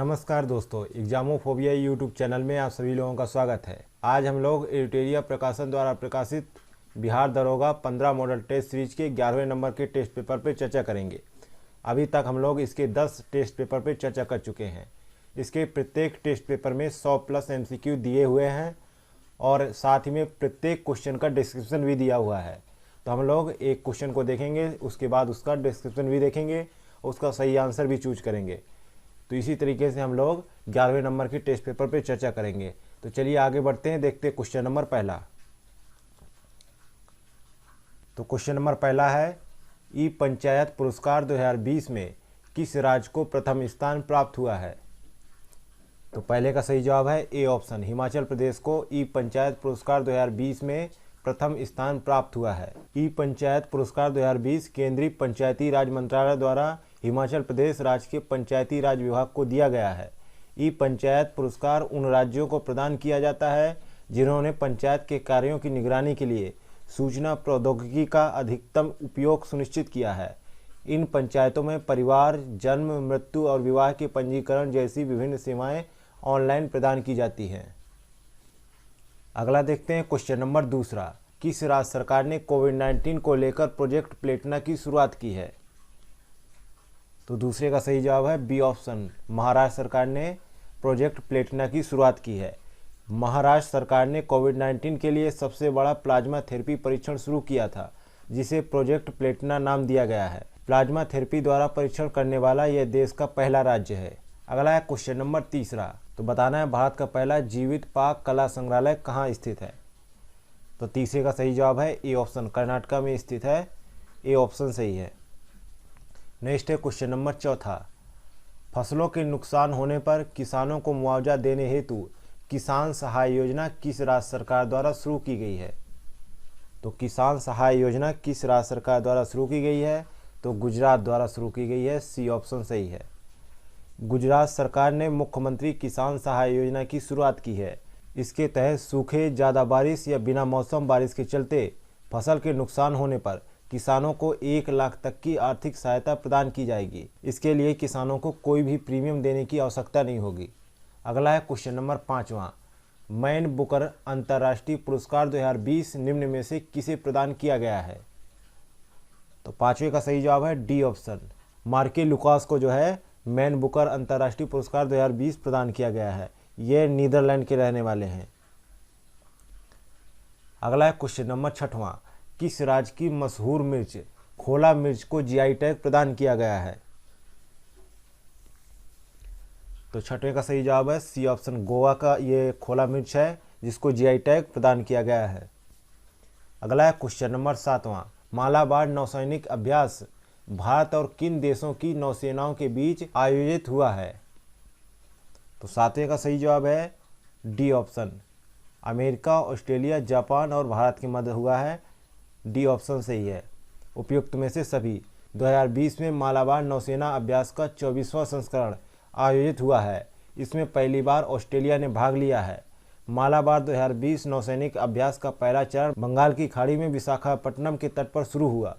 नमस्कार दोस्तों, एग्जामोफोबिया YouTube channel में आप सभी लोगों का स्वागत है। आज हम लोग एडिटोरिया प्रकाशन द्वारा प्रकाशित बिहार दरोगा 15 मॉडल टेस्ट सीरीज के 11वें नंबर के टेस्ट पेपर पर चर्चा करेंगे। अभी तक हम लोग इसके 10 टेस्ट पेपर पर चर्चा कर चुके हैं। इसके प्रत्येक टेस्ट पेपर में 100+ MCQ दिए हुए हैं और साथ ही में प्रत्येक क्वेश्चन का डिस्क्रिप्शन भी दिया हुआ है। तो हम लोग एक क्वेश्चन को देखेंगे, उसके बाद उसका डिस्क्रिप्शन भी देखेंगे, उसका सही आंसर भी चूज करेंगे। तो इसी तरीके से हम लोग 11वें नंबर के टेस्ट पेपर पे चर्चा करेंगे। तो चलिए आगे बढ़ते हैं, देखते हैं क्वेश्चन नंबर पहला। तो क्वेश्चन नंबर पहला है, ई पंचायत पुरस्कार 2020 में किस राज्य को प्रथम स्थान प्राप्त हुआ है? तो पहले का सही जवाब है ए ऑप्शन, हिमाचल प्रदेश को ई पंचायत पुरस्कार 2020 में प्रथम स्थान प्राप्त हुआ है। ई पंचायत पुरस्कार 2020 केंद्रीय पंचायती राज मंत्रालय द्वारा हिमाचल प्रदेश राज्य के पंचायती राज विभाग को दिया गया है। ई पंचायत पुरस्कार उन राज्यों को प्रदान किया जाता है जिन्होंने पंचायत के कार्यों की निगरानी के लिए सूचना प्रौद्योगिकी का अधिकतम उपयोग सुनिश्चित किया है। इन पंचायतों में परिवार, जन्म, मृत्यु और विवाह के पंजीकरण जैसी विभिन्न सेवाएं ऑनलाइन प्रदान की जाती हैं। अगला देखते हैं क्वेश्चन नंबर दूसरा, किस राज्य सरकार ने कोविड-19 को लेकर प्रोजेक्ट प्लेटिना की शुरुआत की है? तो दूसरे का सही जवाब है बी ऑप्शन, महाराष्ट्र सरकार ने प्रोजेक्ट प्लेटिना की शुरुआत की है। महाराष्ट्र सरकार ने कोविड-19 के लिए सबसे बड़ा प्लाज्मा थेरेपी परीक्षण शुरू किया था, जिसे प्रोजेक्ट प्लेटिना नाम दिया गया है। प्लाज्मा थेरेपी द्वारा परीक्षण करने वाला यह देश का पहला राज्य है। अगला है क्वेश्चन नंबर तीसरा, तो बताना है भारत का पहला जीवित पाक कला संग्रहालय कहाँ स्थित है? तो तीसरे का सही जवाब है ए ऑप्शन, कर्नाटका में स्थित है। ए ऑप्शन सही है। नेक्स्ट है क्वेश्चन नंबर चौथा, फसलों के नुकसान होने पर किसानों को मुआवजा देने हेतु किसान सहाय योजना किस राज्य सरकार द्वारा शुरू की गई है? तो किसान सहाय योजना किस राज्य सरकार द्वारा शुरू की गई है? तो गुजरात द्वारा शुरू की गई है। सी ऑप्शन सही है। गुजरात सरकार ने मुख्यमंत्री किसान सहाय योजना की शुरुआत की है। इसके तहत सूखे, ज़्यादा बारिश या बिना मौसम बारिश के चलते फसल के नुकसान होने पर किसानों को 1 लाख तक की आर्थिक सहायता प्रदान की जाएगी। इसके लिए किसानों को कोई भी प्रीमियम देने की आवश्यकता नहीं होगी। अगला है क्वेश्चन नंबर 5वां, मैन बुकर अंतर्राष्ट्रीय पुरस्कार 2020 निम्न में से किसे प्रदान किया गया है? तो 5वें का सही जवाब है डी ऑप्शन, मार्के लुकास को जो है मैन बुकर अंतर्राष्ट्रीय पुरस्कार 2020 प्रदान किया गया है। ये नीदरलैंड के रहने वाले हैं। अगला है क्वेश्चन नंबर 6वां, किस राज्य की मशहूर मिर्च खोला मिर्च को जीआई टैग प्रदान किया गया है? तो 6वें का सही जवाब है सी ऑप्शन, गोवा का ये खोला मिर्च है जिसको जीआई टैग प्रदान किया गया है। अगला है क्वेश्चन नंबर 7वां, मालाबार नौसैनिक अभ्यास भारत और किन देशों की नौसेनाओं के बीच आयोजित हुआ है? तो 7वें का सही जवाब है D option, America, Australia, Japan और भारत के मध्य हुआ है। डी ऑप्शन सही है। उपयुक्त में से सभी 2020 में मालाबार नौसेना अभ्यास का 24वां संस्करण आयोजित हुआ है। इसमें पहली बार ऑस्ट्रेलिया ने भाग लिया है। मालाबार 2020 नौसैनिक अभ्यास का पहला चरण बंगाल की खाड़ी में विशाखापट्टनम के तट पर शुरू हुआ।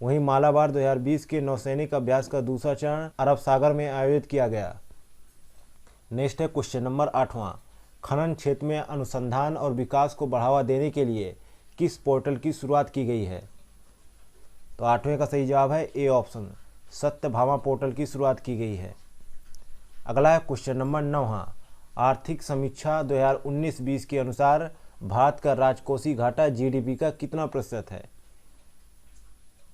वहीं मालाबार 2020 के नौसैनिक अभ्यास का दूसरा चरण अरब सागर में आयोजित किया गया। नेक्स्ट है क्वेश्चन नंबर 8वां, खनन क्षेत्र में अनुसंधान और विकास को बढ़ावा देने के लिए किस पोर्टल की शुरुआत की गई है? तो 8वें का सही जवाब है ए ऑप्शन, सत्यभामा पोर्टल की शुरुआत की गई है। अगला है क्वेश्चन नंबर 9वां, आर्थिक समीक्षा 2019-20 के अनुसार भारत का राजकोषीय घाटा जीडीपी का कितना प्रतिशत है?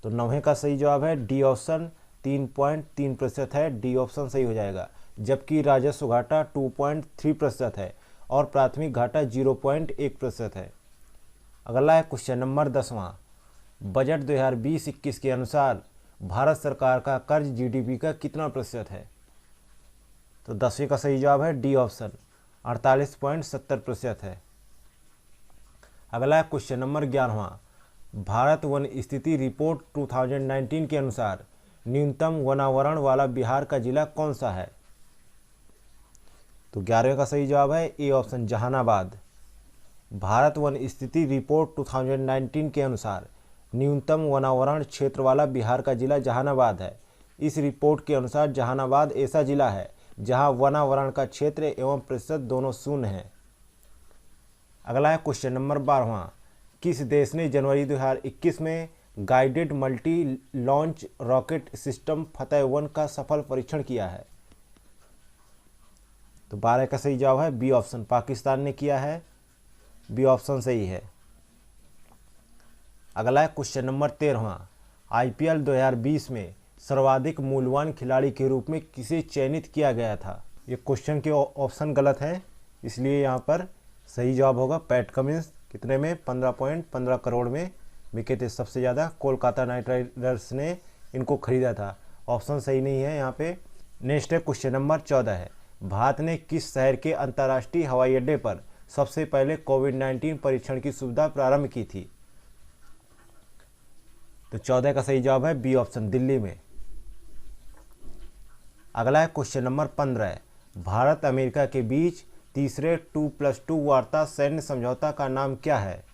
तो 9वें का सही जवाब है डी ऑप्शन, 3.3% है। डी ऑप्शन सही हो जाएगा। जबकि राजस्व घाटा 2.3% है और प्राथमिक घाटा 0.1% है। अगला है क्वेश्चन नंबर 10वां, बजट 2020-21 के अनुसार भारत सरकार का कर्ज जीडीपी का कितना प्रतिशत है? तो 10वें का सही जवाब है डी ऑप्शन, 48.70% है। अगला है क्वेश्चन नंबर 11वां, भारत वन स्थिति रिपोर्ट 2019 के अनुसार न्यूनतम वनावरण वाला बिहार का जिला कौन सा है? तो 11वें का सही जवाब है ए ऑप्शन, जहानाबाद। भारत वन स्थिति रिपोर्ट 2019 के अनुसार न्यूनतम वनावरण क्षेत्र वाला बिहार का जिला जहानाबाद है। इस रिपोर्ट के अनुसार जहानाबाद ऐसा जिला है जहां वनावरण का क्षेत्र एवं प्रतिशत दोनों शून्य है। अगला है क्वेश्चन नंबर 12वां, किस देश ने जनवरी 2021 में guided multi launch rocket system फतेह-1 का सफल परीक्षण किया है? तो 12 का सही जवाब है बी ऑप्शन, पाकिस्तान ने किया है। बी ऑप्शन सही है। अगला है क्वेश्चन नंबर 13वां, आईपीएल 2020 में सर्वाधिक मूल्यवान खिलाड़ी के रूप में किसे चयनित किया गया था? ये क्वेश्चन के ऑप्शन गलत है, इसलिए यहाँ पर सही जवाब होगा पैट कमिंस। कितने में? 15.15 करोड़ में बिके थे सबसे ज़्यादा। कोलकाता नाइट राइडर्स ने इनको खरीदा था। ऑप्शन सही नहीं है यहाँ पे। नेक्स्ट है क्वेश्चन नंबर 14 है, भारत ने किस शहर के अंतर्राष्ट्रीय हवाई अड्डे पर सबसे पहले कोविड-19 परीक्षण की सुविधा प्रारंभ की थी? तो 14 का सही जवाब है बी ऑप्शन, दिल्ली में। अगला है क्वेश्चन नंबर 15 है, भारत अमेरिका के बीच तीसरे 2+2 वार्ता सैन्य समझौता का नाम क्या है?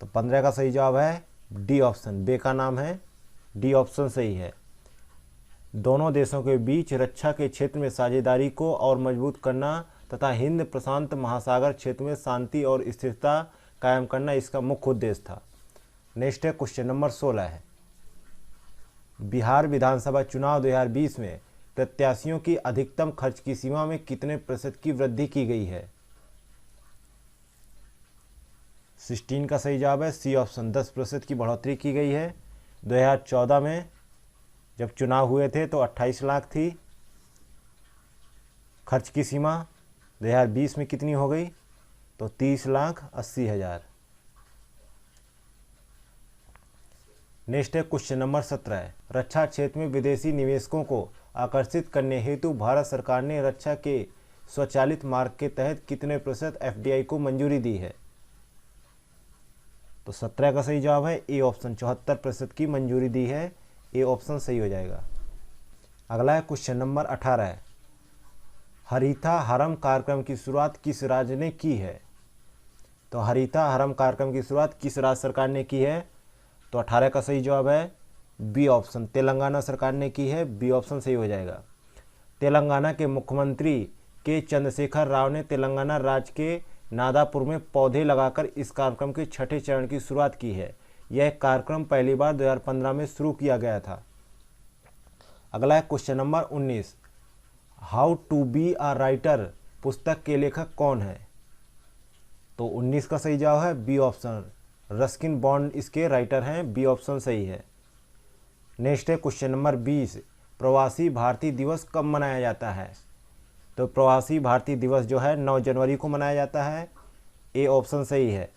तो 15 का सही जवाब है डी ऑप्शन, बे का नाम है। डी ऑप्शन सही है। दोनों देशों के बीच रक्षा के क्षेत्र में साझेदारी को और मजबूत करना तथा हिंद प्रशांत महासागर क्षेत्र में शांति और स्थिरता कायम करना इसका मुख्य उद्देश्य था। नेक्स्ट है क्वेश्चन नंबर 16 है, बिहार विधानसभा चुनाव 2020 में प्रत्याशियों की अधिकतम खर्च की सीमा में कितने प्रतिशत की वृद्धि की गई है? 16 का सही जवाब है सी ऑप्शन, 10% की बढ़ोतरी की गई है। 2014 में जब चुनाव हुए थे तो 28 लाख थी खर्च की सीमा। 2020 में कितनी हो गई? तो 30,80,000। नेक्स्ट है क्वेश्चन नंबर 17 है, रक्षा क्षेत्र में विदेशी निवेशकों को आकर्षित करने हेतु भारत सरकार ने रक्षा के स्वचालित मार्ग के तहत कितने प्रतिशत एफडीआई को मंजूरी दी है? तो 17 का सही जवाब है ए ऑप्शन, 74% की मंजूरी दी है। ए ऑप्शन सही हो जाएगा। अगला है क्वेश्चन नंबर 18 है, हरिता हरम कार्यक्रम की शुरुआत किस राज्य ने की है? तो हरिता हरम कार्यक्रम की शुरुआत किस राज्य सरकार ने की है? तो 18 का सही जवाब है बी ऑप्शन, तेलंगाना सरकार ने की है। बी ऑप्शन सही हो जाएगा। तेलंगाना के मुख्यमंत्री के चंद्रशेखर राव ने तेलंगाना राज्य के नादापुर में पौधे लगाकर इस कार्यक्रम के छठे चरण की शुरुआत की है। यह कार्यक्रम पहली बार 2015 में शुरू किया गया था। अगला है question number 19, how to be a writer पुस्तक के लेखक कौन है? तो 19 का सही जवाब है बी ऑप्शन, रस्किन बॉन्ड इसके राइटर हैं। बी ऑप्शन सही है। नेक्स्ट है क्वेश्चन नंबर 20, प्रवासी भारतीय दिवस कब मनाया जाता है? तो प्रवासी भारतीय दिवस जो है 9 जनवरी को मनाया जाता है। ए ऑप्शन सही है।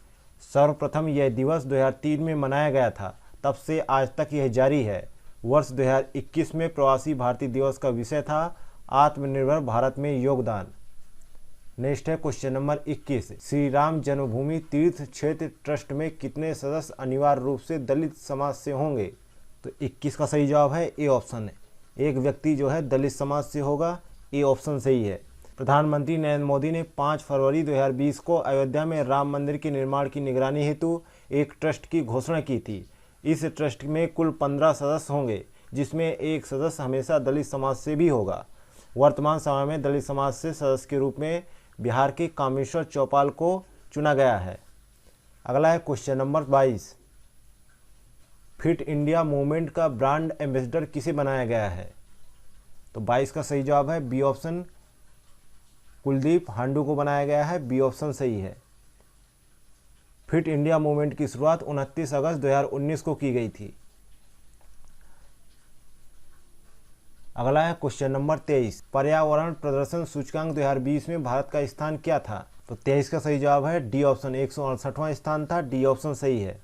सर्वप्रथम यह दिवस 2003 में मनाया गया था, तब से आज तक यह जारी है। वर्ष 2021 में प्रवासी भारतीय दिवस का विषय था आत्मनिर्भर भारत में योगदान। नेक्स्ट है क्वेश्चन नंबर 21, श्री राम जन्मभूमि तीर्थ क्षेत्र ट्रस्ट में कितने सदस्य अनिवार्य रूप से दलित समाज से होंगे? तो 21 का सही जवाब है ए ऑप्शन, एक व्यक्ति जो है दलित समाज से होगा। ए ऑप्शन सही है। प्रधानमंत्री नरेंद्र मोदी ने 5 फरवरी 2020 को अयोध्या में राम मंदिर के निर्माण की निगरानी हेतु एक ट्रस्ट की घोषणा की थी। इस ट्रस्ट में कुल 15 सदस्य होंगे, जिसमें एक सदस्य हमेशा दलित समाज से भी होगा। वर्तमान समय में दलित समाज से सदस्य के रूप में बिहार के कामेश्वर चौपाल को चुना गया है। अगला है question number 22, fit India movement का ब्रांड एम्बेसडर किसे बनाया गया है? तो 22 का सही जवाब है बी ऑप्शन, कुलदीप हांडू को बनाया गया है। बी ऑप्शन सही है। फिट इंडिया मूवमेंट की शुरुआत 29 अगस्त 2019 को की गई थी। अगला है क्वेश्चन नंबर 23, पर्यावरण प्रदर्शन सूचकांक 2020 में भारत का स्थान क्या था? तो 23 का सही जवाब है डी ऑप्शन, 168वां स्थान था। डी ऑप्शन सही है।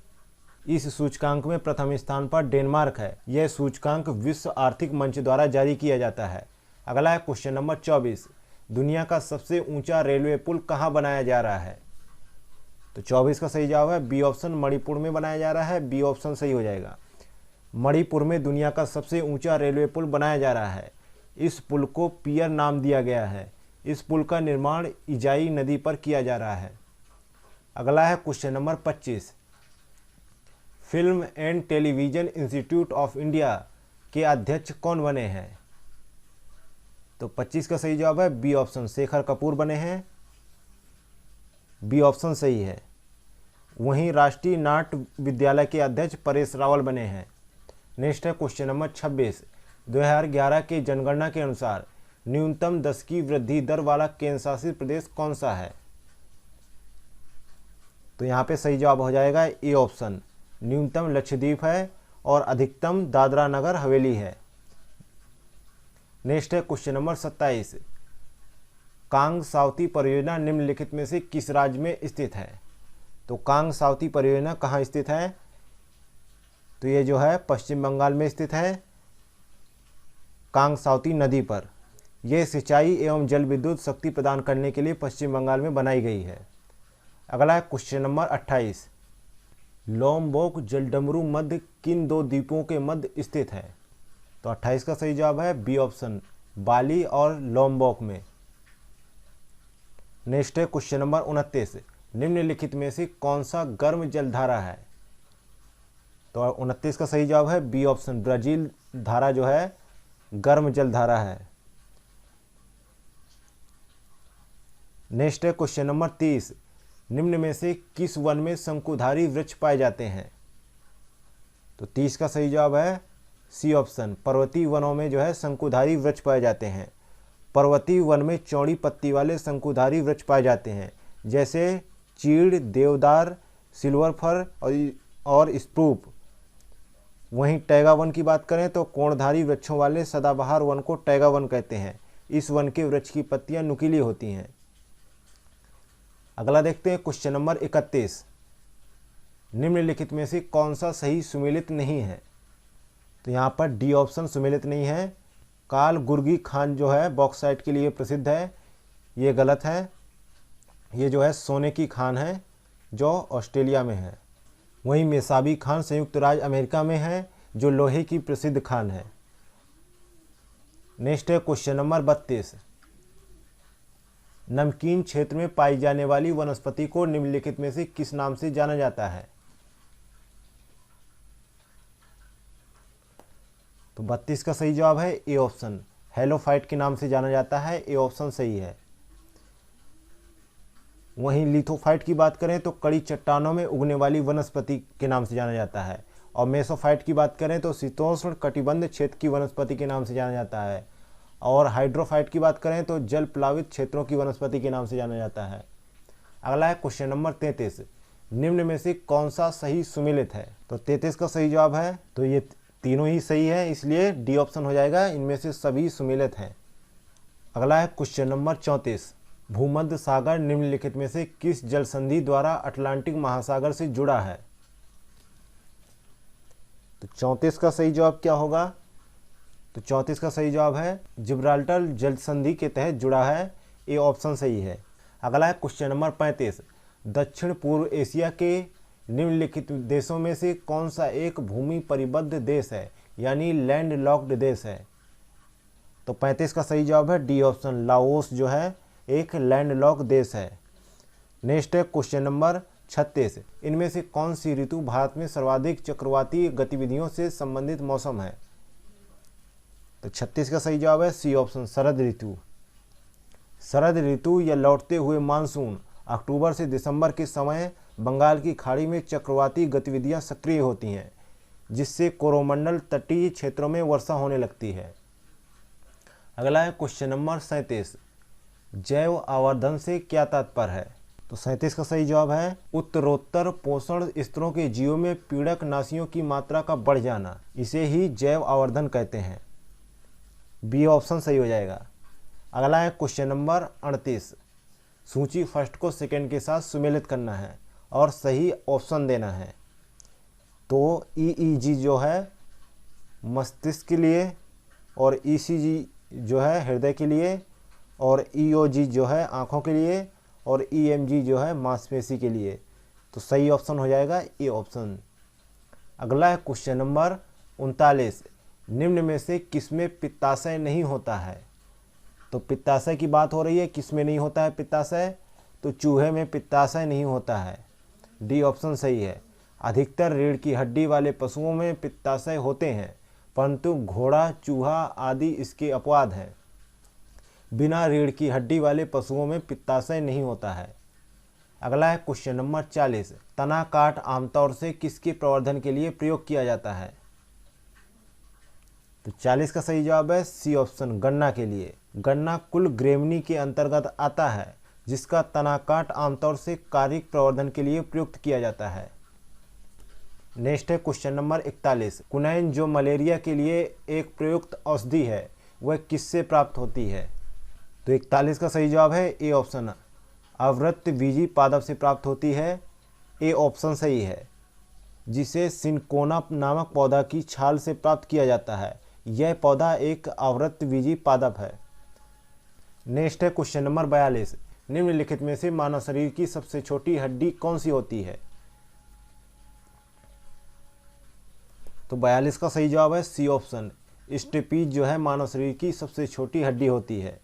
इस सूचकांक में प्रथम स्थान पर डेनमार्क है। यह सूचकांक विश्व आर्थिक मंच द्वारा जारी किया जाता है। अगला है क्वेश्चन नंबर 24, दुनिया का सबसे ऊंचा रेलवे पुल कहाँ बनाया जा रहा है? तो 24 का सही जवाब है बी ऑप्शन, मणिपुर में बनाया जा रहा है। बी ऑप्शन सही हो जाएगा। मणिपुर में दुनिया का सबसे ऊंचा रेलवे पुल बनाया जा रहा है। इस पुल को पियर नाम दिया गया है। इस पुल का निर्माण इजाई नदी पर किया जा रहा है। अगला है question number 25, film and television institute of India के अध्यक्ष कौन बने हैं? तो 25 का सही जवाब है बी ऑप्शन, शेखर कपूर बने हैं। बी ऑप्शन सही है। वहीं राष्ट्रीय नाट्य विद्यालय के अध्यक्ष परेश रावल बने हैं। नेक्स्ट है क्वेश्चन नंबर 26। 2011 के जनगणना के अनुसार न्यूनतम दशकीय वृद्धि दर वाला केंद्र शासित प्रदेश कौन सा है? तो यहाँ पे सही जवाब हो जाएगा ए ऑप्शन, न्यूनतम लक्षद्वीप है और अधिकतम दादरा नगर हवेली है। नेक्स्ट है क्वेश्चन नंबर 27। कांग सावती परियोजना निम्नलिखित में से किस राज्य में स्थित है? तो कांग सावती परियोजना कहाँ स्थित है? तो ये जो है पश्चिम बंगाल में स्थित है, कांग सावती नदी पर। यह सिंचाई एवं जल विद्युत शक्ति प्रदान करने के लिए पश्चिम बंगाल में बनाई गई है। अगला है क्वेश्चन नंबर 28। लोमबोक जलडमरू मध्य किन दो द्वीपों के मध्य स्थित है? तो 28 का सही जवाब है बी ऑप्शन, बाली और लोमबोक में। नेक्स्ट है क्वेश्चन नंबर 29। निम्नलिखित में से कौन सा गर्म जलधारा है? तो 29 का सही जवाब है बी ऑप्शन, ब्राजील धारा जो है गर्म जलधारा है। नेक्स्ट है क्वेश्चन नंबर 30। निम्न में से किस वन में शंकुधारी वृक्ष पाए जाते हैं? तो 30 का सही जवाब है सी ऑप्शन, पर्वतीय वनों में जो है शंकुधारी वृक्ष पाए जाते हैं। पर्वतीय वन में चौड़ी पत्ती वाले शंकुधारी वृक्ष पाए जाते हैं, जैसे चीड़, देवदार, सिल्वर फर और स्प्रूप। वहीं टैगा वन की बात करें तो कोणधारी वृक्षों वाले सदाबहार वन को टैगा वन कहते हैं। इस वन के वृक्ष की पत्तियां नुकीली होती हैं। अगला देखते हैं क्वेश्चन नंबर 31। निम्नलिखित में से कौन सा सही सुमेलित नहीं है? तो यहाँ पर डी ऑप्शन सुमेलित नहीं है। काल गुर्गी खान जो है बॉक्साइट के लिए प्रसिद्ध है, ये गलत है। ये जो है सोने की खान है जो ऑस्ट्रेलिया में है। वहीं मेसाबी खान संयुक्त राज्य अमेरिका में है जो लोहे की प्रसिद्ध खान है। नेक्स्ट है क्वेश्चन नंबर 32। नमकीन क्षेत्र में पाई जाने वाली वनस्पति को निम्नलिखित में से किस नाम से जाना जाता है? तो 32 का सही जवाब है ए ऑप्शन, हेलोफाइट के नाम से जाना जाता है। ए ऑप्शन सही है। वहीं लिथोफाइट की बात करें तो कड़ी चट्टानों में उगने वाली वनस्पति के नाम से जाना जाता है। और मेसोफाइट की बात करें तो शीतोष्ण कटिबंध क्षेत्र की वनस्पति के नाम से जाना जाता है। और हाइड्रोफाइट की बात करें तो जल प्लावित क्षेत्रों की वनस्पति के नाम से जाना जाता है। अगला है क्वेश्चन नंबर 33। निम्न में से कौन सा सही सुमेलित है? तो 33 का सही जवाब है, तो ये तीनों ही सही है, इसलिए डी ऑप्शन हो जाएगा, इनमें से सभी सुमेलित हैं। अगला है क्वेश्चन नंबर 34। भूमध्य सागर निम्नलिखित में से किस जल संधि द्वारा अटलांटिक महासागर से जुड़ा है? तो 34 का सही जवाब क्या होगा? तो 34 का सही जवाब है जिब्राल्टर जल संधि के तहत जुड़ा है। ए ऑप्शन सही है। अगला है क्वेश्चन नंबर 35। दक्षिण पूर्व एशिया के निम्नलिखित देशों में से कौन सा एक भूमि परिबद्ध देश है, यानी लैंड लॉक्ड देश है? तो 35 का सही जवाब है डी ऑप्शन, लाओस जो है एक लैंड लॉक देश है। नेक्स्ट है क्वेश्चन नंबर 36। इनमें से कौन सी ऋतु भारत में सर्वाधिक चक्रवाती गतिविधियों से संबंधित मौसम है? तो 36 का सही जवाब है सी ऑप्शन, शरद ऋतु। शरद ऋतु या लौटते हुए मानसून अक्टूबर से दिसंबर के समय बंगाल की खाड़ी में चक्रवाती गतिविधियां सक्रिय होती हैं, जिससे कोरोमंडल तटीय क्षेत्रों में वर्षा होने लगती है। अगला है क्वेश्चन नंबर 37। जैव आवर्धन से क्या तात्पर्य है? तो 37 का सही जवाब है उत्तरोत्तर पोषण स्तरों के जीवों में पीड़क नाशियों की मात्रा का बढ़ जाना, इसे ही जैव आवर्धन कहते हैं। बी ऑप्शन सही हो जाएगा। अगला है क्वेश्चन नंबर 38। सूची फर्स्ट को सेकंड के साथ सुमेलित करना है और सही ऑप्शन देना है। तो ईईजी जो है मस्तिष्क के लिए, और ईसीजी जो है हृदय के लिए, और ईओजी जो है आँखों के लिए, और ईएमजी जो है मांसपेशी के लिए। तो सही ऑप्शन हो जाएगा ए ऑप्शन। अगला है क्वेश्चन नंबर 39। निम्न में से किसमें पित्ताशय नहीं होता है? तो पित्ताशय की बात हो रही है, किसमें नहीं होता है पित्ताशय? तो चूहे में पित्ताशय नहीं होता है। डी ऑप्शन सही है। अधिकतर रीढ़ की हड्डी वाले पशुओं में पित्ताशय होते हैं, परंतु घोड़ा, चूहा आदि इसके अपवाद हैं। बिना रीढ़ की हड्डी वाले पशुओं में पित्ताशय नहीं होता है। अगला है क्वेश्चन नंबर 40, तना काट आमतौर से किसके प्रवर्धन के लिए प्रयोग किया जाता है? तो 40 का सही जवाब है सी ऑप्शन, गन्ना के लिए। गन्ना कुल ग्रेमनी के अंतर्गत आता है जिसका तना काट आमतौर से कारिक प्रवर्धन के लिए प्रयुक्त किया जाता है। नेक्स्ट है क्वेश्चन नंबर 41, कुनैन जो मलेरिया के लिए एक प्रयुक्त औषधि है वह किससे प्राप्त होती है? तो 41 का सही जवाब है ए ऑप्शन, आवृतबीजी पादप से प्राप्त होती है। ए ऑप्शन सही है, जिसे सिनकोना नामक पौधा की छाल से प्राप्त किया जाता है। यह पौधा एक आवृतबीजी पादप है। नेक्स्ट है क्वेश्चन नंबर 42, निम्नलिखित में से मानव शरीर की सबसे छोटी हड्डी कौन सी होती है? तो 42 का सही जवाब है सी ऑप्शन, स्टेपीज जो है मानव शरीर की सबसे छोटी हड्डी होती है,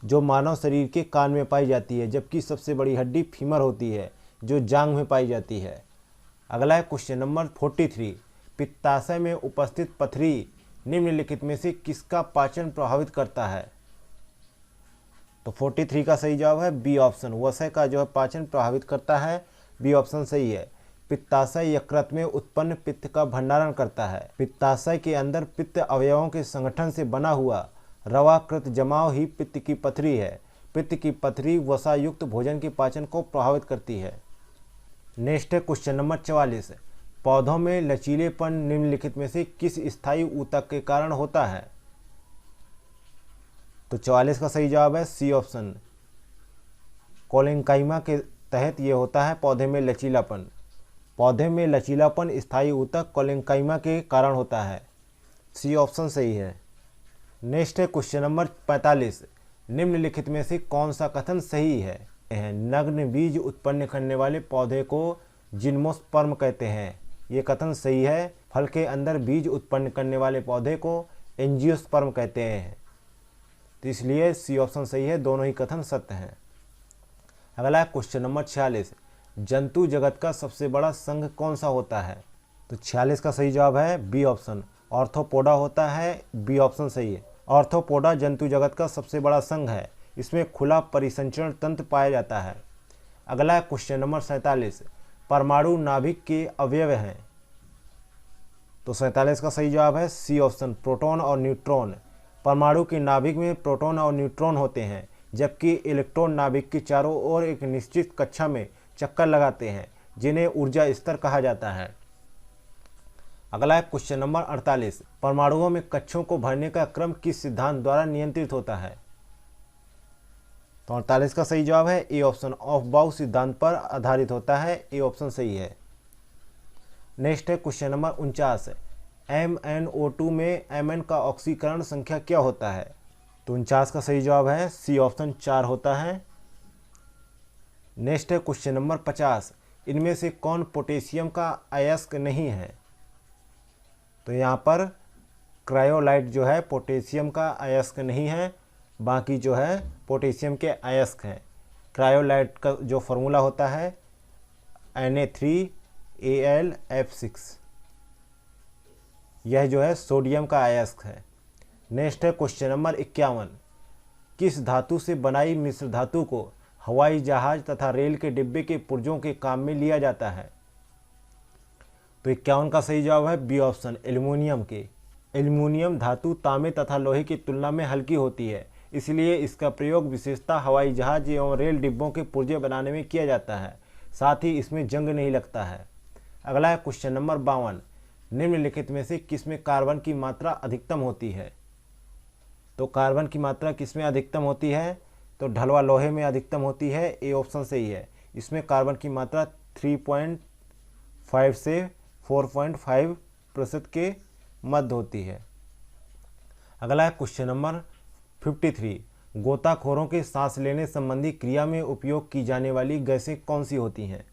जो मानव शरीर के कान में पाई जाती है, जबकि सबसे बड़ी हड्डी फीमर होती है जो जांघ में पाई जाती है। अगला है क्वेश्चन नंबर 43, पित्ताशय में उपस्थित पथरी निम्नलिखित में से किसका पाचन प्रभावित करता है? तो 43 का सही जवाब है बी ऑप्शन, वसा का जो है पाचन प्रभावित करता है। बी ऑप्शन सही है। पित्ताशय यकृत में उत्पन्न पित्त का भंडारण करता है। पित्ताशय के अंदर पित्त अवयवों के संगठन से बना हुआ रवाकृत जमाव ही पित्त की पथरी है। पित्त की पथरी वसा युक्त भोजन के पाचन को प्रभावित करती है। नेक्स्ट है क्वेश्चन नंबर 44, पौधों में लचीलेपन निम्नलिखित में से किस स्थायी ऊतक के कारण होता है? तो 44 का सही जवाब है सी ऑप्शन, कोलेंकाइमा के तहत ये होता है पौधे में लचीलापन। पौधे में लचीलापन स्थायी ऊतक कोलेंकाइमा के कारण होता है। सी ऑप्शन सही है। नेक्स्ट है क्वेश्चन नंबर 45, निम्नलिखित में से कौन सा कथन सही है? नग्न बीज उत्पन्न करने वाले पौधे को जिम्नोस्पर्म कहते हैं। ये कथन सही है। फल के अंदर बीज उत्पन्न करने वाले पौधे को एंजियोस्पर्म कहते हैं, तो इसलिए सी ऑप्शन सही है। दोनों ही कथन सत्य हैं। अगला है क्वेश्चन नंबर 46, जंतु जगत का सबसे बड़ा संघ कौन सा होता है? तो 46 का सही जवाब है बी ऑप्शन, ऑर्थोपोडा होता है। बी ऑप्शन सही है। ऑर्थोपोडा जंतु जगत का सबसे बड़ा संघ है। इसमें खुला परिसंचरण तंत्र पाया जाता है। अगला है क्वेश्चन नंबर 47, परमाणु नाभिक के अवयव हैं। तो 47 का सही जवाब है सी ऑप्शन, प्रोटॉन और न्यूट्रॉन। परमाणु के नाभिक में प्रोटॉन और न्यूट्रॉन होते हैं, जबकि इलेक्ट्रॉन नाभिक के चारों ओर एक निश्चित कक्षा में चक्कर लगाते हैं, जिन्हें ऊर्जा स्तर कहा जाता है। अगला है क्वेश्चन नंबर 48, परमाणुओं में कक्षों को भरने का क्रम किस सिद्धांत द्वारा नियंत्रित होता है? तो 48 का सही जवाब है ए ऑप्शन, ऑफ-बाउ सिद्धांत पर आधारित होता है। ए ऑप्शन सही है। नेक्स्ट है क्वेश्चन नंबर 49, MnO2 में Mn का ऑक्सीकरण संख्या क्या होता है? तो 49 का सही जवाब है सी ऑप्शन, 4 होता है। नेक्स्ट है क्वेश्चन नंबर 50, इनमें से कौन पोटेशियम का अयस्क नहीं है? तो यहाँ पर क्रायोलाइट जो है पोटेशियम का अयस्क नहीं है, बाकी जो है पोटेशियम के अयस्क हैं। क्रायोलाइट का जो फॉर्मूला होता है Na3Al(F6), यह जो है सोडियम का अयस्क है। नेक्स्ट है क्वेश्चन नंबर 51, किस धातु से बनाई मिश्र धातु को हवाई जहाज तथा रेल के डिब्बे के पुर्जों के काम में लिया जाता है? तो 51 का सही जवाब है बी ऑप्शन, एल्युमिनियम के। एल्युमिनियम धातु तांबे तथा लोहे की तुलना में हल्की होती है, इसलिए इसका प्रयोग विशेषतः हवाई जहाज एवं रेल डिब्बों के पुर्जे बनाने में किया जाता है। साथ ही इसमें जंग नहीं लगता है। अगला है क्वेश्चन नंबर 52, निम्नलिखित में से किसमें कार्बन की मात्रा अधिकतम होती है? तो कार्बन की मात्रा किसमें अधिकतम होती है? तो ढलवा लोहे में अधिकतम होती है। ए ऑप्शन सही है। इसमें कार्बन की मात्रा 3.5 से 4.5% के मध्य होती है। अगला है क्वेश्चन नंबर 53, गोताखोरों के सांस लेने संबंधी क्रिया में उपयोग की जाने वाली गैसें कौन सी होती हैं?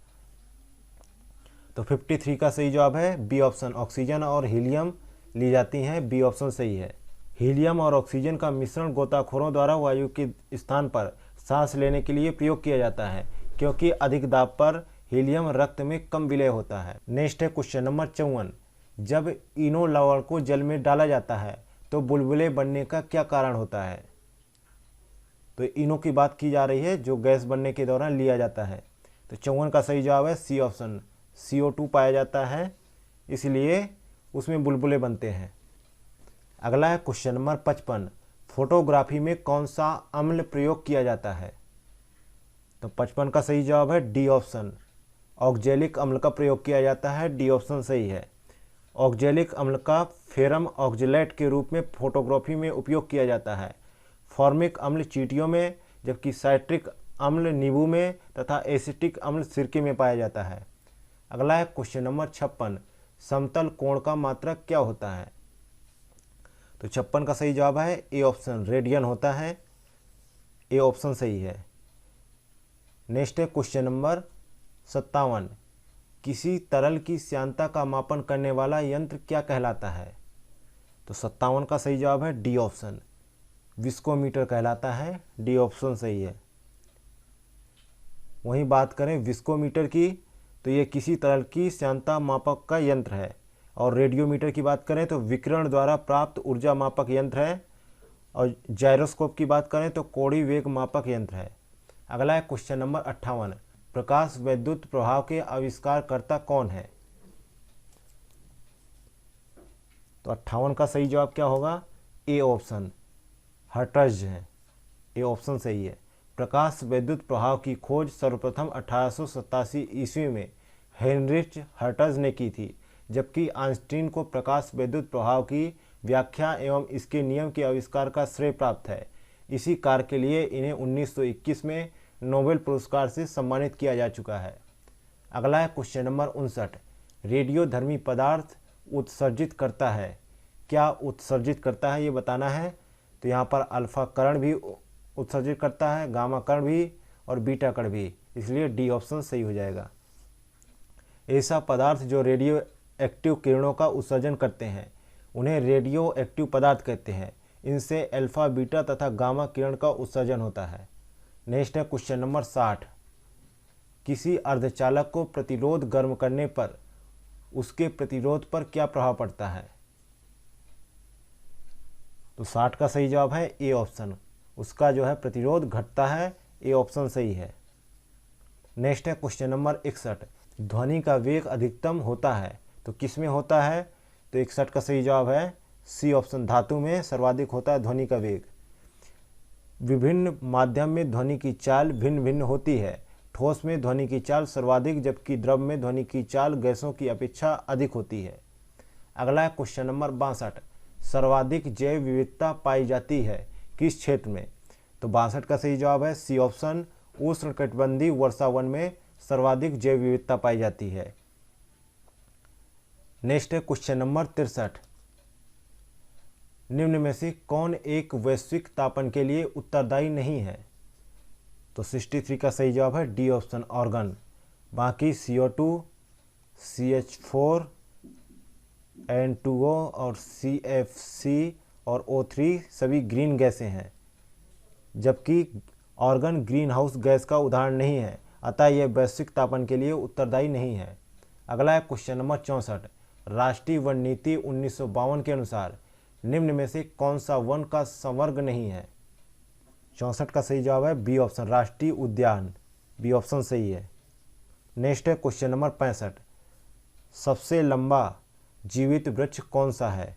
तो 53 का सही जवाब है बी ऑप्शन, ऑक्सीजन और हीलियम ली जाती हैं। बी ऑप्शन सही है। हीलियम और ऑक्सीजन का मिश्रण गोताखोरों द्वारा वायु के स्थान पर सांस लेने के लिए प्रयोग किया जाता है, क्योंकि अधिक दाब पर हीलियम रक्त में कम विलय होता है। नेक्स्ट है क्वेश्चन नंबर 54, जब इनो लवण को जल में डाला जाता है तो बुलबुले बनने का क्या कारण होता है? तो इनों की बात की जा रही है जो गैस बनने के दौरान लिया जाता है। तो 54 का सही जवाब है सी ऑप्शन, CO2 पाया जाता है, इसलिए उसमें बुलबुले बनते हैं। अगला है क्वेश्चन नंबर 55, फोटोग्राफी में कौन सा अम्ल प्रयोग किया जाता है? तो 55 का सही जवाब है डी ऑप्शन, ऑक्जेलिक अम्ल का प्रयोग किया जाता है। डी ऑप्शन सही है। ऑक्जेलिक अम्ल का फेरम ऑक्जेलेट के रूप में फोटोग्राफी में उपयोग किया जाता है। फॉर्मिक अम्ल चींटियों में, जबकि साइट्रिक अम्ल नींबू में तथा एसिटिक अम्ल सिरके में पाया जाता है। अगला है क्वेश्चन नंबर 56, समतल कोण का मात्रक क्या होता है? तो 56 का सही जवाब है ए ऑप्शन, रेडियन होता है। ए ऑप्शन सही है। नेक्स्ट है क्वेश्चन नंबर 57, किसी तरल की श्यानता का मापन करने वाला यंत्र क्या कहलाता है? तो 57 का सही जवाब है डी ऑप्शन, विस्कोमीटर कहलाता है। डी ऑप्शन सही है। वहीं बात करें विस्कोमीटर की, तो ये किसी तरल की श्यानता मापक का यंत्र है। और रेडियोमीटर की बात करें तो विकिरण द्वारा प्राप्त ऊर्जा मापक यंत्र है। और जायरोस्कोप की बात करें तो कोणीय वेग मापक यंत्र है। अगला है क्वेश्चन नंबर 58, प्रकाश वैद्युत प्रभाव के आविष्कारकर्ता कौन है? तो 58 का सही जवाब क्या होगा? ए ऑप्शन, हर्ट्ज है। ए ऑप्शन सही है। प्रकाश वैद्युत प्रभाव की खोज सर्वप्रथम 1887 ईस्वी में हेनरिच हर्ट्ज ने की थी, जबकि आइंस्टीन को प्रकाश वैद्युत प्रभाव की व्याख्या एवं इसके नियम के आविष्कार का श्रेय प्राप्त है। इसी कार्य के लिए इन्हें 1921 में नोबेल पुरस्कार से सम्मानित किया जा चुका है। अगला है क्वेश्चन नंबर 59, रेडियोधर्मी पदार्थ उत्सर्जित करता है। क्या उत्सर्जित करता है ये बताना है। तो यहाँ पर अल्फा कण भी उत्सर्जित करता है, गामा कण भी और बीटा कण भी, इसलिए डी ऑप्शन सही हो जाएगा। ऐसा पदार्थ जो रेडियो एक्टिव किरणों का उत्सर्जन करते हैं उन्हें रेडियो एक्टिव पदार्थ कहते हैं। इनसे अल्फा, बीटा तथा गामा किरण का उत्सर्जन होता है। नेक्स्ट है क्वेश्चन नंबर 60, किसी अर्धचालक को प्रतिरोध गर्म करने पर उसके प्रतिरोध पर क्या प्रभाव पड़ता है? तो 60 का सही जवाब है ए ऑप्शन, उसका जो है प्रतिरोध घटता है। ए ऑप्शन सही है। नेक्स्ट है क्वेश्चन नंबर 61, ध्वनि का वेग अधिकतम होता है तो किस में होता है? तो 61 का सही जवाब है सी ऑप्शन, धातु में सर्वाधिक होता है ध्वनि का वेग। विभिन्न माध्यम में ध्वनि की चाल भिन्न भिन्न होती है। ठोस में ध्वनि की चाल सर्वाधिक, जबकि द्रव में ध्वनि की चाल गैसों की अपेक्षा अधिक होती है। अगला है क्वेश्चन नंबर 62, सर्वाधिक जैव विविधता पाई जाती है किस क्षेत्र में? तो 62 का सही जवाब है सी ऑप्शन, उष्णकटिबंधीय वर्षा वन में सर्वाधिक जैव विविधता पाई जाती है। नेक्स्ट है क्वेश्चन नंबर 63, निम्न में से कौन एक वैश्विक तापन के लिए उत्तरदायी नहीं है? तो 63 का सही जवाब है डी ऑप्शन, ऑर्गन। बाकी CO2, CH4, N2O और CFC और O3 सभी ग्रीन गैसें हैं, जबकि ऑर्गन ग्रीन हाउस गैस का उदाहरण नहीं है, अतः यह वैश्विक तापन के लिए उत्तरदायी नहीं है। अगला है क्वेश्चन नंबर 64, राष्ट्रीय वन नीति 1952 के अनुसार निम्न में से कौन सा वन का संवर्ग नहीं है? 64 का सही जवाब है बी ऑप्शन, राष्ट्रीय उद्यान। बी ऑप्शन सही है। नेक्स्ट है क्वेश्चन नंबर 65, सबसे लंबा जीवित वृक्ष कौन सा है?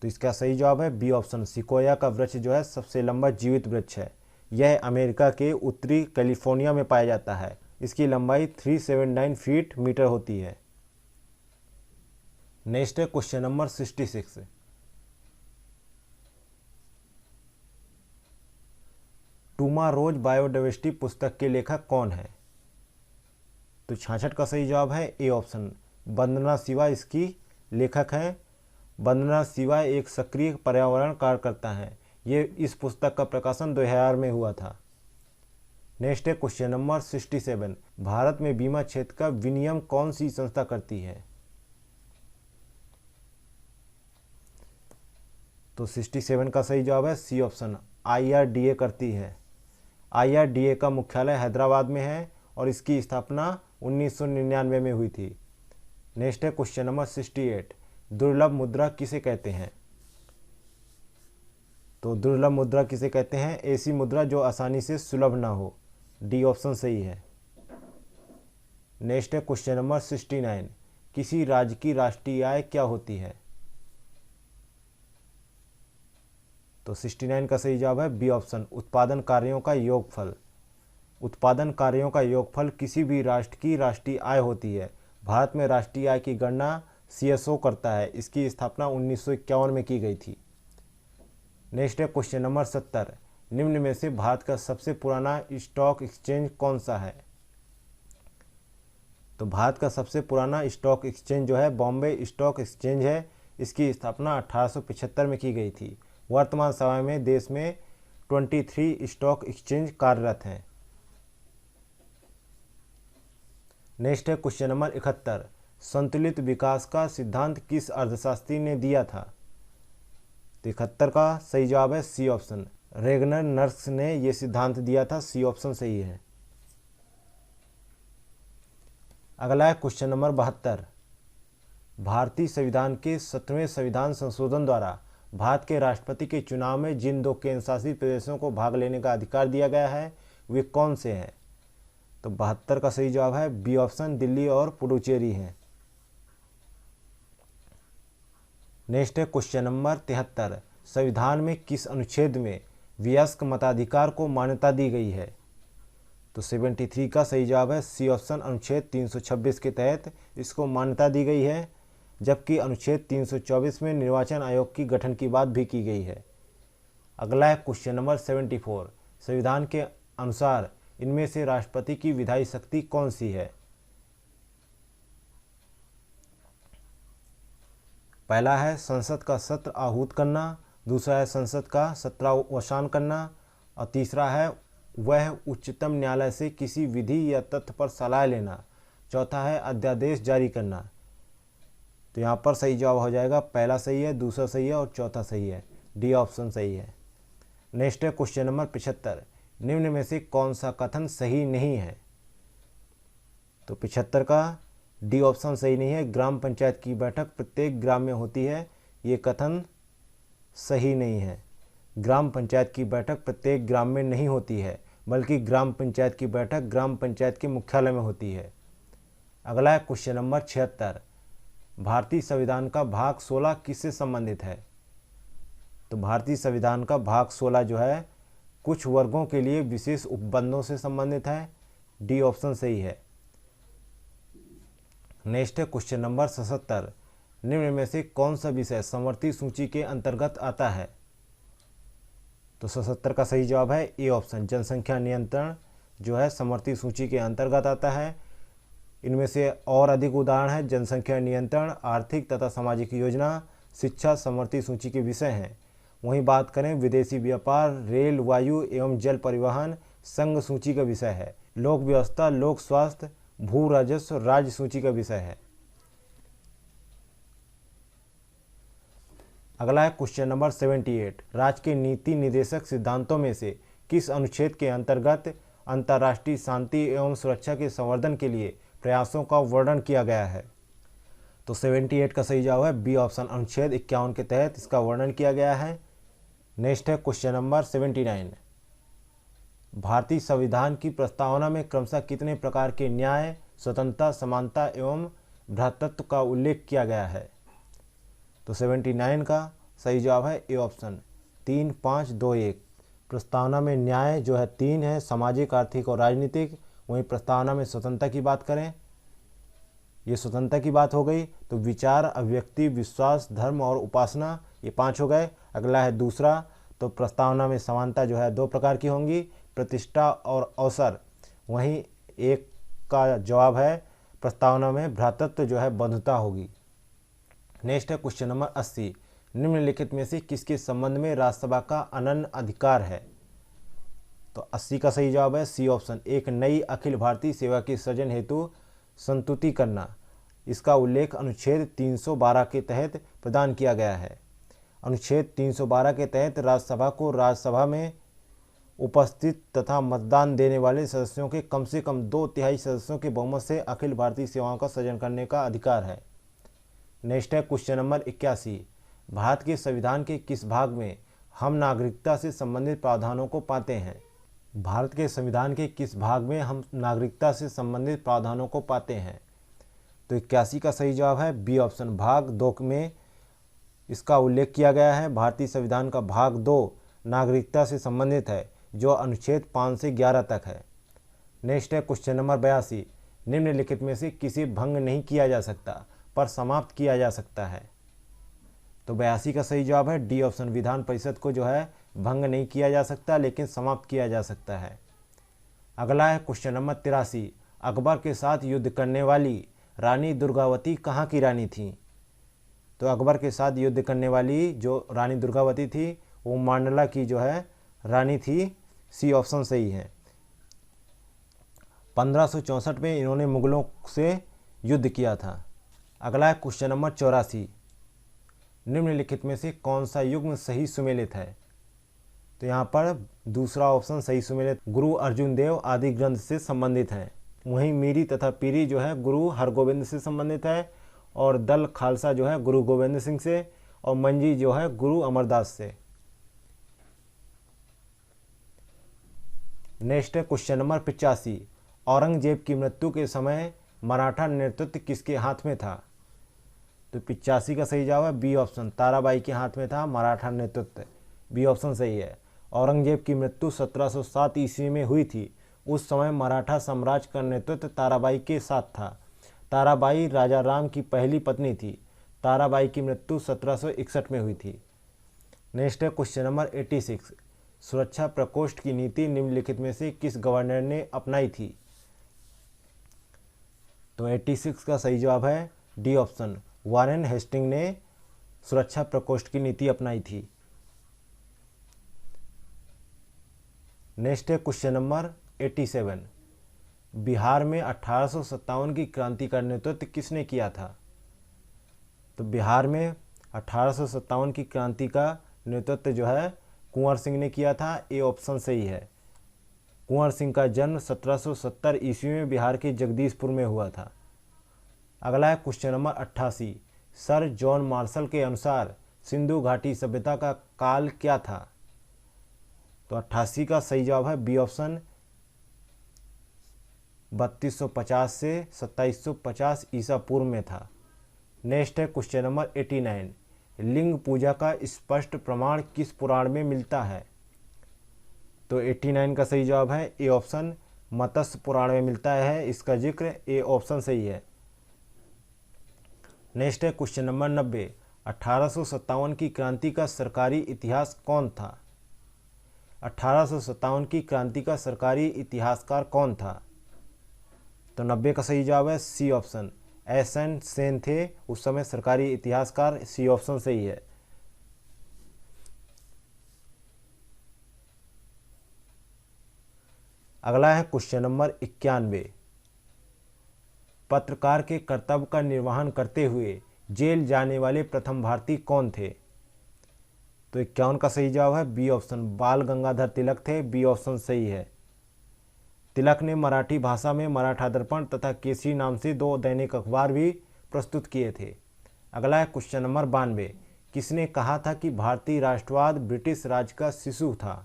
तो इसका सही जवाब है बी ऑप्शन, सिकोया का वृक्ष जो है सबसे लंबा जीवित वृक्ष है। यह अमेरिका के उत्तरी कैलिफोर्निया में पाया जाता है। इसकी लंबाई 379 फीट मीटर होती है। नेक्स्ट है क्वेश्चन नंबर 66, टुमारोज बायोडाइवर्सिटी पुस्तक के लेखक कौन है? तो 66 का सही जवाब है ए ऑप्शन, वंदना शिवा इसकी लेखक हैं। वंदना शिवा एक सक्रिय पर्यावरण कार्यकर्ता हैं। ये इस पुस्तक का प्रकाशन 2000 में हुआ था। नेक्स्ट है क्वेश्चन नंबर 67, भारत में बीमा क्षेत्र का विनियम कौन सी संस्था करती है? तो 67 का सही जवाब है सी ऑप्शन, IRDA करती है। IRDA का मुख्यालय हैदराबाद में है और इसकी स्थापना 1999 में हुई थी। नेक्स्ट है क्वेश्चन नंबर 68, दुर्लभ मुद्रा किसे कहते हैं? तो दुर्लभ मुद्रा किसे कहते हैं? ऐसी मुद्रा जो आसानी से सुलभ ना हो। डी ऑप्शन सही है। नेक्स्ट है क्वेश्चन नंबर 69, किसी राज्य की राष्ट्रीय आय क्या होती है? तो 69 का सही जवाब है बी ऑप्शन, उत्पादन कार्यों का योगफल। उत्पादन कार्यों का योगफल किसी भी राष्ट्र की राष्ट्रीय आय होती है। भारत में राष्ट्रीय आय की गणना सीएसओ करता है। इसकी स्थापना 1951 में की गई थी। नेक्स्ट है क्वेश्चन नंबर 70, निम्न में से भारत का सबसे पुराना स्टॉक एक्सचेंज कौन सा है? तो भारत का सबसे पुराना स्टॉक एक्सचेंज जो है बॉम्बे स्टॉक एक्सचेंज है। इसकी स्थापना 1875 में की गई थी। वर्तमान समय में देश में 23 स्टॉक एक्सचेंज कार्यरत हैं। नेक्स्ट है क्वेश्चन नंबर 71, संतुलित विकास का सिद्धांत किस अर्थशास्त्री ने दिया था? तो 71 का सही जवाब है सी ऑप्शन, रेगनर नर्स ने यह सिद्धांत दिया था। सी ऑप्शन सही है। अगला है क्वेश्चन नंबर 72, भारतीय संविधान के 17वें संविधान संशोधन द्वारा भारत के राष्ट्रपति के चुनाव में जिन 2 केंद्र शासित प्रदेशों को भाग लेने का अधिकार दिया गया है वे कौन से हैं? तो 72 का सही जवाब है बी ऑप्शन, दिल्ली और पुडुचेरी हैं। नेक्स्ट है क्वेश्चन नंबर 73, संविधान में किस अनुच्छेद में वयस्क मताधिकार को मान्यता दी गई है? तो 73 का सही जवाब है सी ऑप्शन, अनुच्छेद 326 के तहत इसको मान्यता दी गई है। जबकि अनुच्छेद 324 में निर्वाचन आयोग की गठन की बात भी की गई है। अगला है क्वेश्चन नंबर 74, संविधान के अनुसार इनमें से राष्ट्रपति की विधायी शक्ति कौन सी है? पहला है संसद का सत्र आहूत करना, दूसरा है संसद का सत्रावसान करना, और तीसरा है वह उच्चतम न्यायालय से किसी विधि या तथ्य पर सलाह लेना, चौथा है अध्यादेश जारी करना। तो यहाँ पर सही जवाब हो जाएगा पहला सही है, दूसरा सही है और चौथा सही है। डी ऑप्शन सही है। नेक्स्ट है क्वेश्चन नंबर 75, निम्न में से कौन सा कथन सही नहीं है? तो 75 का डी ऑप्शन सही नहीं है, ग्राम पंचायत की बैठक प्रत्येक ग्राम में होती है, ये कथन सही नहीं है। ग्राम पंचायत की बैठक प्रत्येक ग्राम में नहीं होती है, बल्कि ग्राम पंचायत की बैठक ग्राम पंचायत के मुख्यालय में होती है। अगला है क्वेश्चन नंबर 76, भारतीय संविधान का भाग 16 किससे संबंधित है? तो भारतीय संविधान का भाग 16 जो है कुछ वर्गों के लिए विशेष उपबंधों से संबंधित है। डी ऑप्शन सही है। नेक्स्ट है क्वेश्चन नंबर 77, निम्न में से कौन सा विषय समवर्ती सूची के अंतर्गत आता है? तो 77 का सही जवाब है ए ऑप्शन, जनसंख्या नियंत्रण जो है समवर्ती सूची के अंतर्गत आता है। इनमें से और अधिक उदाहरण है जनसंख्या नियंत्रण, आर्थिक तथा सामाजिक योजना, शिक्षा समवर्ती सूची के विषय हैं। वहीं बात करें विदेशी व्यापार, रेल, वायु एवं जल परिवहन संघ सूची का विषय है। लोक व्यवस्था, लोक स्वास्थ्य, भू राजस्व राज्य सूची का विषय है। अगला है क्वेश्चन नंबर 78, राज्य के नीति निर्देशक सिद्धांतों में से किस अनुच्छेद के अंतर्गत अंतर्राष्ट्रीय शांति एवं सुरक्षा के संवर्धन के लिए प्रयासों का वर्णन किया गया है? तो 78 का सही जवाब है बी ऑप्शन, अनुच्छेद 51 के तहत इसका वर्णन किया गया है। नेक्स्ट है क्वेश्चन नंबर 79, भारतीय संविधान की प्रस्तावना में क्रमशः कितने प्रकार के न्याय, स्वतंत्रता, समानता एवं भ्रातृत्व का उल्लेख किया गया है? तो 79 का सही जवाब है ए ऑप्शन, 3, 5, 2, 1। प्रस्तावना में न्याय जो है 3 है, सामाजिक, आर्थिक और राजनीतिक। वहीं प्रस्तावना में स्वतंत्रता की बात करें, ये स्वतंत्रता की बात हो गई। तो विचार, अभिव्यक्ति, विश्वास, धर्म और उपासना, ये 5 हो गए। अगला है दूसरा, तो प्रस्तावना में समानता जो है 2 प्रकार की होंगी, प्रतिष्ठा और अवसर। वहीं एक का जवाब है प्रस्तावना में भ्रातृत्व जो है बंधुता होगी। नेक्स्ट है क्वेश्चन नंबर 80, निम्नलिखित में से किसके संबंध में राज्यसभा का अनन्य अधिकार है? तो 80 का सही जवाब है सी ऑप्शन, एक नई अखिल भारतीय सेवा के सृजन हेतु संस्तुति करना। इसका उल्लेख अनुच्छेद 312 के तहत प्रदान किया गया है। अनुच्छेद 312 के तहत राज्यसभा को राज्यसभा में उपस्थित तथा मतदान देने वाले सदस्यों के कम से कम 2/3 सदस्यों के बहुमत से अखिल भारतीय सेवाओं का सृजन करने का अधिकार है। नेक्स्ट है क्वेश्चन नंबर 81, भारत के संविधान के किस भाग में हम नागरिकता से संबंधित प्रावधानों को पाते हैं? भारत के संविधान के किस भाग में हम नागरिकता से संबंधित प्रावधानों को पाते हैं? तो 81 का सही जवाब है बी ऑप्शन, भाग 2 में इसका उल्लेख किया गया है। भारतीय संविधान का भाग 2 नागरिकता से संबंधित है, जो अनुच्छेद 5 से 11 तक है। नेक्स्ट है क्वेश्चन नंबर 82, निम्नलिखित में से किसे भंग नहीं किया जा सकता पर समाप्त किया जा सकता है? तो 82 का सही जवाब है डी ऑप्शन, विधान परिषद को जो है भंग नहीं किया जा सकता लेकिन समाप्त किया जा सकता है। अगला है क्वेश्चन नंबर 83, अकबर के साथ युद्ध करने वाली रानी दुर्गावती कहाँ की रानी थी? तो अकबर के साथ युद्ध करने वाली जो रानी दुर्गावती थी वो मांडला की जो है रानी थी। सी ऑप्शन सही है। 1564 में इन्होंने मुगलों से युद्ध किया था। अगला है क्वेश्चन नंबर 84, निम्नलिखित में से कौन सा युग्म सही सुमेलित है? तो यहाँ पर दूसरा ऑप्शन सही सुमेलित गुरु अर्जुन देव आदि ग्रंथ से संबंधित है। वहीं मीरी तथा पीरी जो है गुरु हरगोविंद से संबंधित है, और दल खालसा जो है गुरु गोविंद सिंह से, और मंजी जो है गुरु अमरदास से। नेक्स्ट है क्वेश्चन नंबर 85, औरंगजेब की मृत्यु के समय मराठा नेतृत्व किसके हाथ में था? तो 85 का सही जवाब है बी ऑप्शन, ताराबाई के हाथ में था मराठा नेतृत्व। बी ऑप्शन सही है। औरंगजेब की मृत्यु 1707 ईस्वी में हुई थी। उस समय मराठा साम्राज्य का नेतृत्व ताराबाई के साथ था। ताराबाई राजा राम की पहली पत्नी थी। ताराबाई की मृत्यु 1761 में हुई थी। नेक्स्ट है क्वेश्चन नंबर 86, सुरक्षा प्रकोष्ठ की नीति निम्नलिखित में से किस गवर्नर ने अपनाई थी? तो 86 का सही जवाब है डी ऑप्शन, वारेन हेस्टिंग ने सुरक्षा प्रकोष्ठ की नीति अपनाई थी। नेक्स्ट है क्वेश्चन नंबर 87, बिहार में 1857 की क्रांति का नेतृत्व किसने किया था? तो बिहार में 1857 की क्रांति का नेतृत्व जो है कुंवर सिंह ने किया था। ए ऑप्शन सही है। कुंवर सिंह का जन्म 1770 ईस्वी में बिहार के जगदीशपुर में हुआ था। अगला है question number 88, sir John Marshall के अनुसार सिंधु घाटी सभ्यता का काल क्या था? तो 88 का सही जवाब है बी ऑप्शन, 3250 से 2750 ईसा पूर्व में था। नेक्स्ट है क्वेश्चन नंबर 89, लिंग पूजा का स्पष्ट प्रमाण किस पुराण में मिलता है? तो 89 का सही जवाब है ए ऑप्शन, मत्स्य पुराण में मिलता है इसका जिक्र। ए ऑप्शन सही है। नेक्स्ट है क्वेश्चन नंबर 90, 1857 की क्रांति का सरकारी इतिहास कौन था? 1857 की क्रांति का सरकारी इतिहासकार कौन था? तो 90 का सही जवाब है C option, S N Sen थे उस समय सरकारी इतिहासकार। सी ऑप्शन सही है। अगला है क्वेश्चन नंबर 91, पत्रकार के कर्तव्य का निर्वहन करते हुए जेल जाने वाले प्रथम भारतीय कौन थे? तो 51 का सही जवाब है बी ऑप्शन, बाल गंगाधर तिलक थे। बी ऑप्शन सही है। तिलक ने मराठी भाषा में मराठा दर्पण तथा केसरी नाम से 2 दैनिक अखबार भी प्रस्तुत किए थे। अगला है क्वेश्चन नंबर 92, किसने कहा था कि भारतीय राष्ट्रवाद ब्रिटिश राज का शिशु था?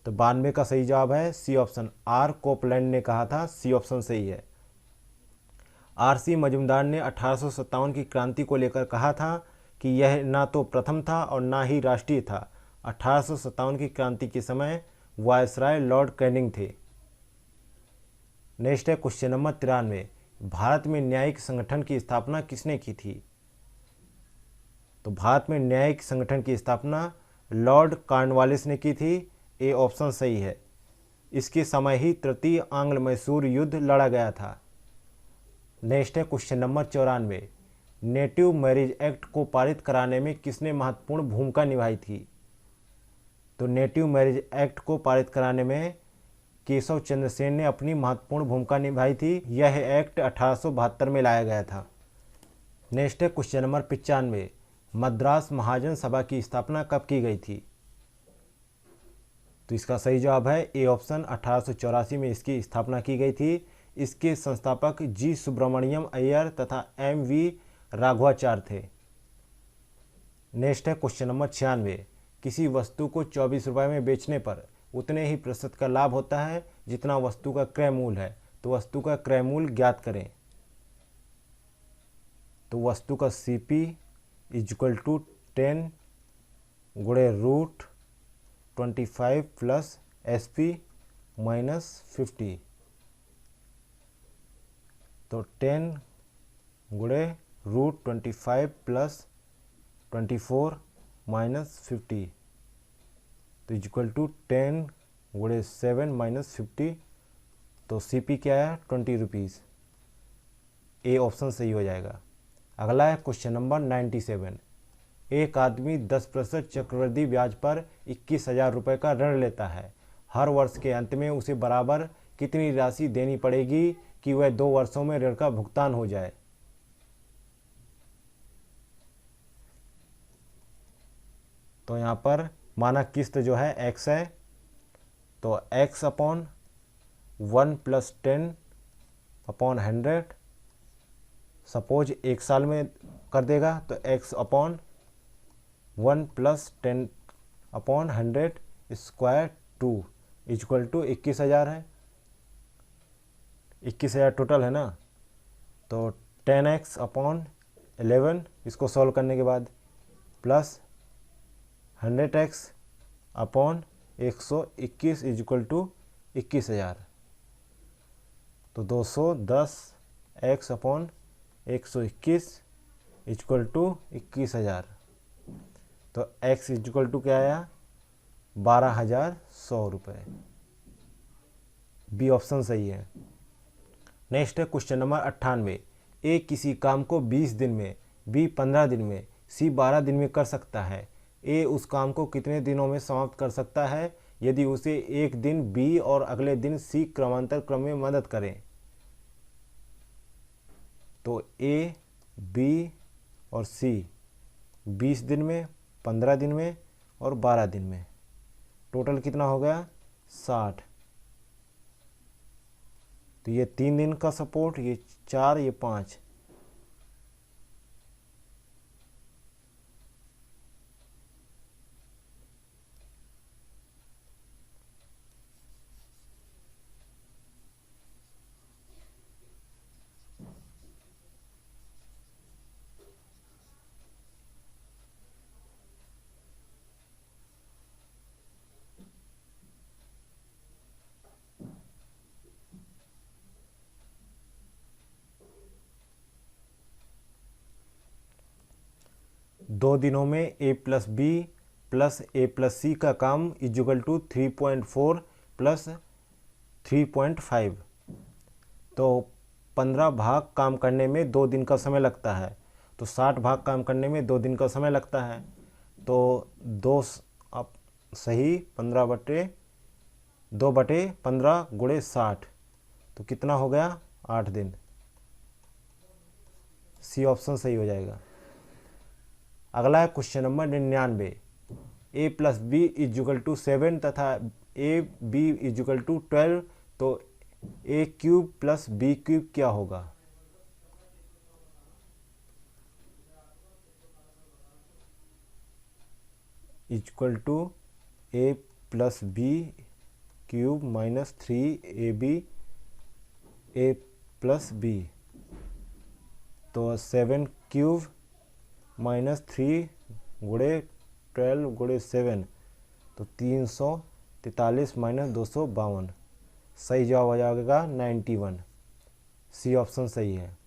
तो 92 का सही जवाब है सी ऑप्शन, आर कोपलैंड ने कहा था। सी ऑप्शन सही है। आर.सी. मजूमदार ने 1857 की क्रांति को लेकर कहा था कि यह ना तो प्रथम था और ना ही राष्ट्रीय था। 1857 की क्रांति के समय वायसराय लॉर्ड कैनिंग थे। नेक्स्ट है क्वेश्चन नंबर 93, भारत में न्यायिक संगठन की स्थापना किसने की थी? तो भारत में न्यायिक संगठन की स्थापना लॉर्ड कॉर्नवालिस ने की थी। ए ऑप्शन सही है। इसके समय ही तृतीय आंग्ल मैसूर युद्ध लड़ा गया था। नेक्स्ट है question number 94, native marriage act को पारित कराने में किसने महत्वपूर्ण भूमिका निभाई थी? तो नेटिव मैरिज एक्ट को पारित कराने में केशव चंद्र सेन ने अपनी महत्वपूर्ण भूमिका निभाई थी। यह एक्ट 1872 में लाया गया था। नेक्स्ट है क्वेश्चन नंबर 95, मद्रास महाजन सभा की स्थापना कब की गई थी? तो इसका सही जवाब है ए ऑप्शन, 1884 में इसकी स्थापना की गई थी। इसके संस्थापक जी सुब्रमण्यम अय्यर तथा एम वी राघवाचार्य थे। नेक्स्ट है क्वेश्चन नंबर 96। किसी वस्तु को 24 रुपये में बेचने पर उतने ही प्रतिशत का लाभ होता है जितना वस्तु का क्रय मूल्य है। तो वस्तु का क्रय मूल्य ज्ञात करें। तो वस्तु का CP इक्वल टू 10 गुणे रूट 25 प्लस SP माइनस 50। तो 10 गुणे रूट 25 प्लस 24 माइनस 50 तो इक्वल टू 10 गुणे 7 माइनस 50। तो CP क्या है 20 रुपीज़। ए ऑप्शन सही हो जाएगा। अगला है क्वेश्चन नंबर 97। एक आदमी 10% चक्रवृद्धि ब्याज पर 21,000 रुपये का ऋण लेता है। हर वर्ष के अंत में उसे बराबर कितनी राशि देनी पड़ेगी कि वह 2 वर्षों में ऋण का भुगतान हो जाए। तो यहाँ पर माना किस्त जो है x है, तो x upon 1 plus 10 upon 100 suppose 1 साल में कर देगा तो x upon 1 plus 10 upon 100 square 2 equal to 21,000 है। 21,000 टोटल है ना। तो 10x अपॉन 11 इसको सॉल्व करने के बाद plus 100x upon 121 equal to 21,000। तो 210x अपॉन 121 इक्वल टू 21,000। तो x इक्वल टू क्या आया 12,100 रुपये। बी ऑप्शन सही है। नेक्स्ट है क्वेश्चन नंबर 98। ए किसी काम को 20 दिन में, बी 15 दिन में, सी 12 दिन में कर सकता है। ए उस काम को कितने दिनों में समाप्त कर सकता है यदि उसे एक दिन बी और अगले दिन सी क्रमांतर क्रम में मदद करें। तो ए, बी और सी 20 दिन में, 15 दिन में और 12 दिन में। टोटल कितना हो गया 60। तो ये 3 दिन का सपोर्ट, ये 4, ये 5। दो दिनों में ए प्लस बी प्लस ए प्लस सी का काम इक्वल टू 3.4 प्लस 3.5। तो 15 भाग काम करने में 2 दिन का समय लगता है। तो 60 भाग काम करने में 2 दिन का समय लगता है। तो 2 सही 2/15 गुणे 60 तो कितना हो गया 8 दिन। सी ऑप्शन सही हो जाएगा। अगला है question number 99। A plus B equal to 7 तथा ए बी इक्वल टू 12। तो A cube plus B cube क्या होगा। Equal to A plus B cube minus 3ab A plus B. तो 7 क्यूब माइनस 3 गुणे 12 गुणे 7 तो 343 माइनस 252। सही जवाब हो जाएगा 91। सी ऑप्शन सही है।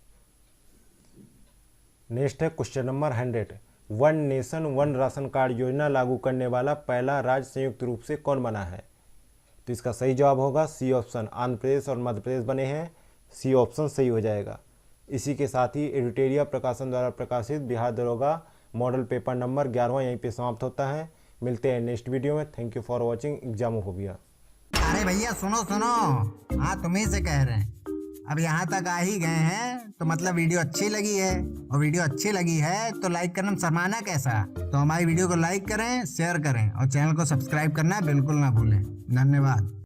नेक्स्ट है question number 100। One nation one ration card योजना लागू करने वाला पहला राज्य संयुक्त रूप से कौन बना है। तो इसका सही जवाब होगा सी ऑप्शन। आंध्र प्रदेश और मध्य प्रदेश बने हैं। सी ऑप्शन सही हो जाएगा। इसी के साथ ही एडिटोरिया प्रकाशन द्वारा प्रकाशित बिहार दरोगा मॉडल पेपर नंबर 11वां यहीं पे समाप्त होता है। मिलते हैं नेक्स्ट वीडियो में। Thank you for watching Examophobia. अरे भैया सुनो सुनो, हाँ तुम्ही से कह रहे हैं। अब यहाँ तक आ ही गए हैं तो मतलब वीडियो अच्छी लगी है, और वीडियो अच्छी लगी है तो लाइक करना शर्माना कैसा। तो हमारी वीडियो को लाइक करें, शेयर करें और चैनल को सब्सक्राइब करना बिल्कुल ना भूलें। धन्यवाद।